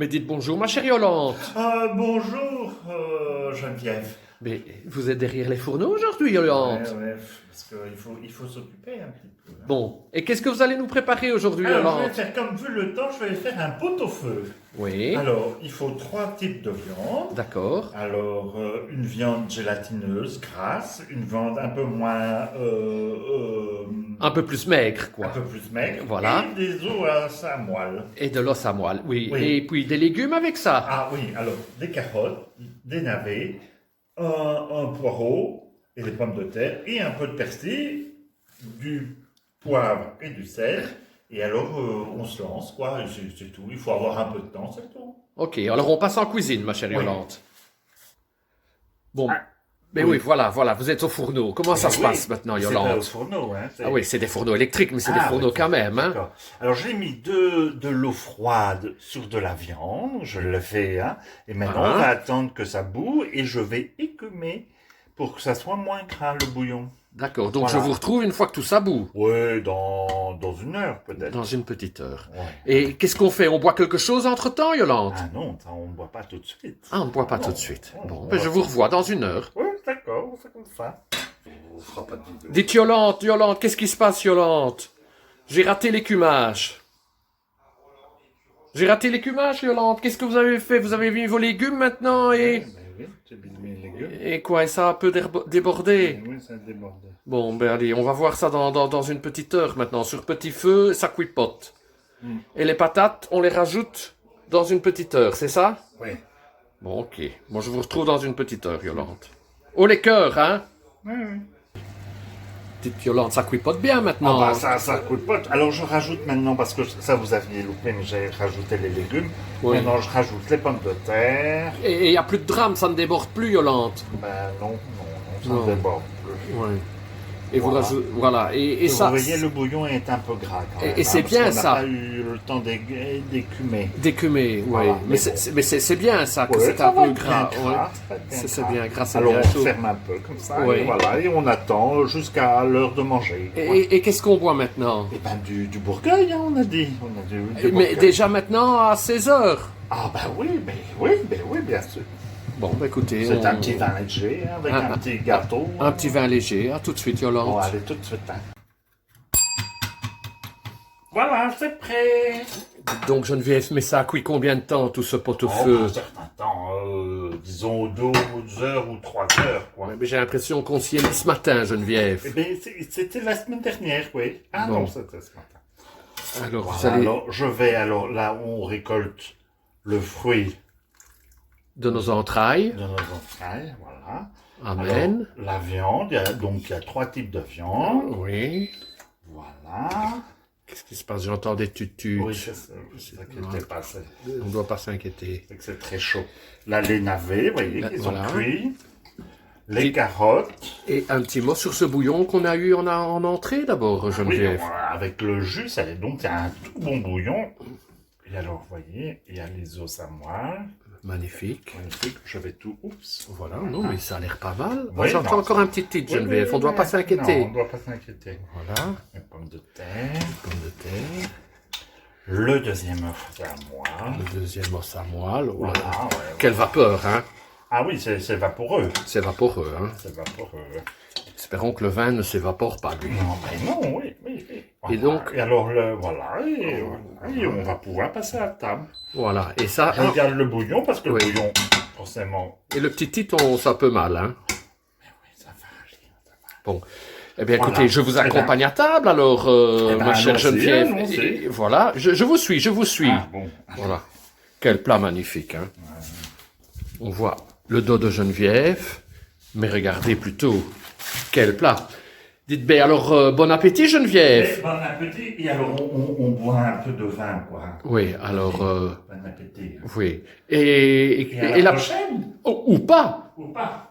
Mais dites bonjour, ma chère Yolande. Bonjour, Geneviève. Mais vous êtes derrière les fourneaux aujourd'hui, Yolande. Ouais, parce qu'il faut s'occuper un petit peu. Hein. Bon, et qu'est-ce que vous allez nous préparer aujourd'hui, Alors, je Yolande? vais faire, comme vu le temps, je vais faire un pot-au-feu. Oui, Alors, il faut 3 types de viande. d'accord. Alors, une viande gélatineuse, grasse, une viande un peu moins... Un peu plus maigre, un quoi. peu plus maigre. Voilà. Et des os à moelle. Et de l'os à moelle, oui. Oui. Et puis des légumes avec ça. Ah oui, alors, des carottes, des navets, un poireau et des pommes de terre, et un peu de persil, du poivre et du sel. Et alors, on se lance, quoi, et c'est tout. Il faut avoir un peu de temps, c'est tout. Ok, alors on passe en cuisine, ma chère Oui. Yolande. Bon, Ah, mais oui. oui, voilà, vous êtes au fourneau. Comment ça se Oui, passe maintenant, c'est Yolande? au fourneau, hein. Ah oui, c'est des fourneaux électriques, mais c'est des Ah, fourneaux oui, quand même, hein. d'accord. Alors, j'ai mis de l'eau froide sur de la viande, je le fais, hein. Et maintenant, Ah. on va attendre que ça bout, et je vais écumer pour que ça soit moins gras, le bouillon. D'accord, donc Voilà. je vous retrouve une fois que tout ça bout. Oui, dans une heure, peut-être. Dans une petite heure. Ouais. Et qu'est-ce qu'on fait? On boit quelque chose entre-temps, Yolande? Ah non, ça, on ne boit pas tout de suite. Ah, on ne boit pas non. tout de suite. Non, Bon, on ben va je vous revois dans une heure. Oui, d'accord, on fait comme ça. On ne fera pas de vidéo. Dites Yolande, qu'est-ce qui se passe, Yolande? J'ai raté l'écumage. J'ai raté l'écumage, Yolande. Qu'est-ce que vous avez fait? Vous avez mis vos légumes maintenant et... Oui, j'ai mis mes légumes. Et quoi? Et ça a un peu débordé? Oui, ça a débordé. Bon, ben allez, on va voir ça dans une petite heure maintenant. Sur petit feu, ça cuipote. Et les patates, on les rajoute dans une petite heure, c'est ça? Oui. Bon, ok. Bon, je vous retrouve dans une petite heure, Yolande. Oh, les cœurs, hein? Oui, oui. Dites Yolande, ça cuipote bien maintenant. Ah bah ça coûte pas. Alors je rajoute maintenant, parce que ça vous aviez loupé, mais j'ai rajouté les légumes. Oui. Maintenant je rajoute les pommes de terre. Et il n'y a plus de drame, ça ne déborde plus, Yolande. Ben non, ça Non. ne déborde plus. Oui. Et vous Voilà. rajoutez... Voilà. Et Vous ça... voyez, le bouillon est un peu gras quand même. Et c'est parce bien, qu'on ça. n'a pas eu le temps d'écumer. D'écumer, oui. Voilà, Mais mais c'est bien, ça, que Ouais, c'est ça un va peu être bien gras. C'est bien gras, c'est Alors bien on chaud. ferme un peu comme ça, Oui. et voilà, et on attend jusqu'à l'heure de manger. quoi. Et qu'est-ce qu'on boit maintenant? Et ben du bourgueil, hein, on a dit. On a du Mais bourgueil. déjà maintenant à 16 heures. Ah ben oui, bien sûr. Bon, bah écoutez, C'est un petit vin léger, hein, avec un petit gâteau. un petit vin léger. À tout de suite, Yolande. Bon, allez, tout de suite. Hein. Voilà, c'est prêt. Donc Geneviève, mais ça a cuit combien de temps tout ce Un pot-au-feu? certain temps, disons 12 heures ou 3 heures, quoi. Ouais, mais j'ai l'impression qu'on s'y est mis ce matin, Eh Geneviève. bien, c'était la semaine dernière, oui. Ah Bon. non, c'était ce matin. Alors, vous Voilà, allez alors là, on récolte le fruit de nos entrailles. de nos entrailles, voilà. Amen. Alors, la viande, il y a 3 types de viande, Oui. voilà. Qu'est-ce qui se passe? J'entends des tutus. Oui, c'est ça, vous inquiétez pas, On ne doit pas s'inquiéter. c'est que c'est très chaud. Là, les navets, vous voyez, ils Voilà. ont cuit. Les carottes, Et un petit mot sur ce bouillon qu'on a eu en entrée d'abord, oui, Geneviève. avec le jus, donc il y a un tout bon bouillon. Et alors, vous voyez, il y a les os à moelle. Magnifique. Magnifique, je vais tout. Oups. Voilà, non, mais ça a l'air pas mal. Oui, J'entends non, encore un petit titre, Geneviève. On ne doit pas Non, s'inquiéter. on ne doit pas s'inquiéter. Voilà, Les pommes de terre. pommes de terre. Le deuxième œuf à moelle. Le deuxième os à moelle. Oh là là. Voilà, ouais. Quelle vapeur, hein? Ah oui, c'est vaporeux. C'est vaporeux, hein? C'est vaporeux. Espérons que le vin ne s'évapore pas, lui. Non, mais non, oui. Et donc- Et alors, voilà, et on va pouvoir passer à la table. Voilà, et ça... Je regarde le bouillon, parce que Oui. le bouillon, forcément, Et le petit titre, ça peut mal, hein? ça va aller. Bon. Eh bien, écoutez, Voilà. je vous Eh ben- accompagne à table, alors, Eh ben, ma chère allons-y, Geneviève. allons-y. Et voilà, je vous suis, je vous suis. Ah, bon. Voilà. Quel plat magnifique, hein? On voit le dos de Geneviève, mais regardez plutôt, quel plat. Dites, ben alors, bon appétit, Geneviève. Bon appétit. Et alors, on boit un peu de vin, quoi. Oui, alors, Bon appétit. oui. Et Et à la prochaine. ou pas. Ou pas.